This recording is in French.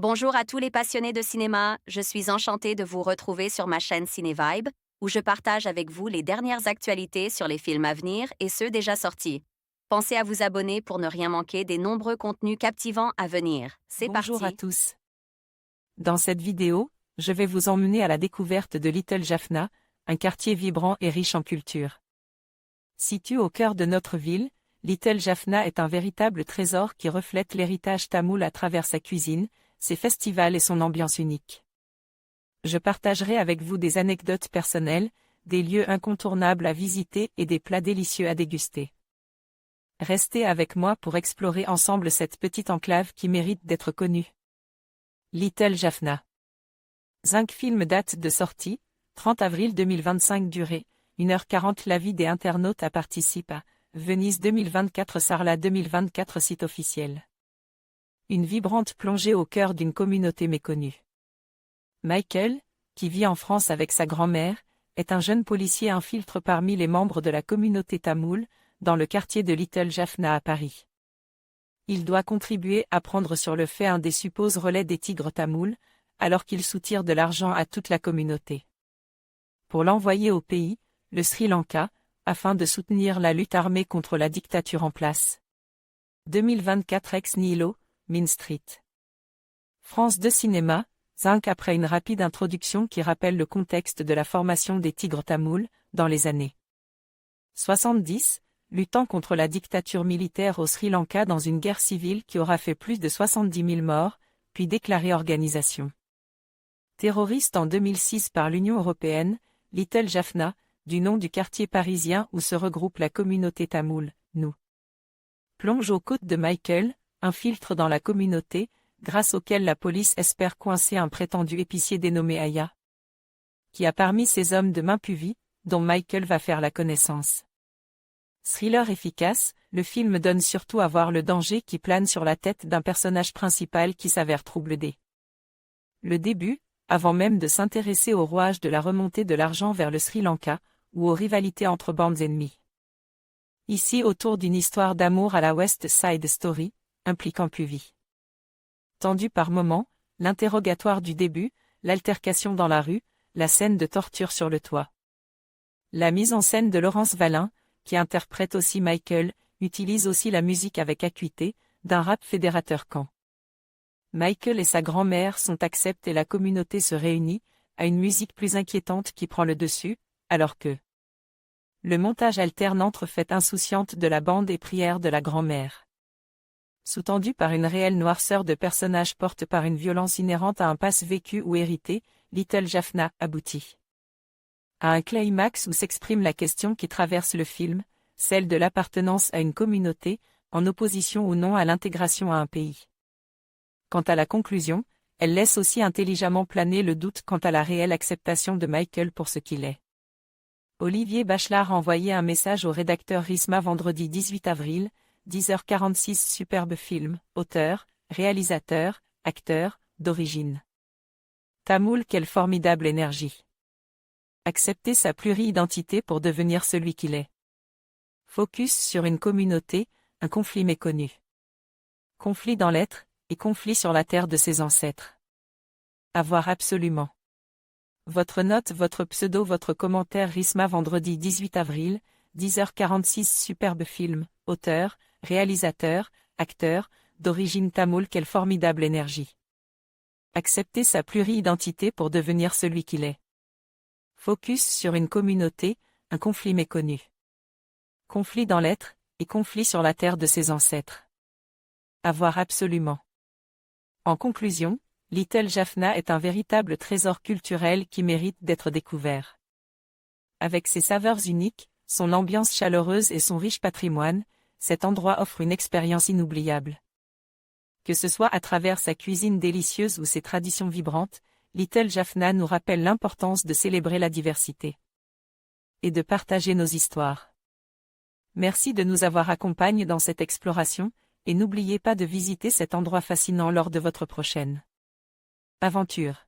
Bonjour à tous les passionnés de cinéma, je suis enchantée de vous retrouver sur ma chaîne CinéVibe, où je partage avec vous les dernières actualités sur les films à venir et ceux déjà sortis. Pensez à vous abonner pour ne rien manquer des nombreux contenus captivants à venir. C'est Bonjour à parti! tous. Dans cette vidéo, je vais vous emmener à la découverte de Little Jaffna, un quartier vibrant et riche en culture. Situé au cœur de notre ville, Little Jaffna est un véritable trésor qui reflète l'héritage tamoul à travers sa cuisine, ses festivals et son ambiance unique. Je partagerai avec vous des anecdotes personnelles, des lieux incontournables à visiter et des plats délicieux à déguster. Restez avec moi pour explorer ensemble cette petite enclave qui mérite d'être connue. Little Jaffna. 5 films date de sortie, 30 avril 2025 durée, 1h40 l'avis des internautes à participe à Venise 2024 Sarlat 2024 site officiel. Une vibrante plongée au cœur d'une communauté méconnue. Michael, qui vit en France avec sa grand-mère, est un jeune policier infiltré parmi les membres de la communauté tamoul, dans le quartier de Little Jaffna à Paris. Il doit contribuer à prendre sur le fait un des supposés relais des tigres tamouls, alors qu'il soutire de l'argent à toute la communauté. Pour l'envoyer au pays, le Sri Lanka, afin de soutenir la lutte armée contre la dictature en place. 2024 ex nihilo, Main Street. France 2 Cinéma, 5 après une rapide introduction qui rappelle le contexte de la formation des tigres tamouls, dans les années 70, luttant contre la dictature militaire au Sri Lanka dans une guerre civile qui aura fait plus de 70 000 morts, puis déclarée organisation terroriste en 2006 par l'Union européenne, Little Jaffna, du nom du quartier parisien où se regroupe la communauté tamoule, nous plonge aux côtes de Michael, un filtre dans la communauté, grâce auquel la police espère coincer un prétendu épicier dénommé Aya, qui a parmi ses hommes de main puvis, dont Michael va faire la connaissance. Thriller efficace, le film donne surtout à voir le danger qui plane sur la tête d'un personnage principal qui s'avère trouble dès le début, avant même de s'intéresser au rouage de la remontée de l'argent vers le Sri Lanka, ou aux rivalités entre bandes ennemies. Ici autour d'une histoire d'amour à la West Side Story, impliquant Puvi. Tendu par moments, l'interrogatoire du début, l'altercation dans la rue, la scène de torture sur le toit. La mise en scène de Laurence Vallin, qui interprète aussi Michael, utilise aussi la musique avec acuité, d'un rap fédérateur quand Michael et sa grand-mère sont acceptés et la communauté se réunit, à une musique plus inquiétante qui prend le dessus, alors que le montage alterne entre fêtes insouciantes de la bande et prières de la grand-mère. Sous-tendu par une réelle noirceur de personnages porte par une violence inhérente à un passé vécu ou hérité, Little Jaffna aboutit à un climax où s'exprime la question qui traverse le film, celle de l'appartenance à une communauté, en opposition ou non à l'intégration à un pays. Quant à la conclusion, elle laisse aussi intelligemment planer le doute quant à la réelle acceptation de Michael pour ce qu'il est. Olivier Bachelard a envoyé un message au rédacteur Risma vendredi 18 avril, 10h46 Superbe film, auteur, réalisateur, acteur, d'origine tamoul. Quelle formidable énergie. Accepter sa pluri-identité pour devenir celui qu'il est. Focus sur une communauté, un conflit méconnu. Conflit dans l'être, et conflit sur la terre de ses ancêtres. À voir absolument. Votre note, votre pseudo, votre commentaire Risma vendredi 18 avril, 10h46 Superbe film, auteur, réalisateur, acteur, d'origine tamoul. Quelle formidable énergie. Accepter sa pluri-identité pour devenir celui qu'il est. Focus sur une communauté, un conflit méconnu. Conflit dans l'être, et conflit sur la terre de ses ancêtres. À voir absolument. En conclusion, Little Jaffna est un véritable trésor culturel qui mérite d'être découvert. Avec ses saveurs uniques, son ambiance chaleureuse et son riche patrimoine, cet endroit offre une expérience inoubliable. Que ce soit à travers sa cuisine délicieuse ou ses traditions vibrantes, Little Jaffna nous rappelle l'importance de célébrer la diversité et de partager nos histoires. Merci de nous avoir accompagnés dans cette exploration, et n'oubliez pas de visiter cet endroit fascinant lors de votre prochaine aventure.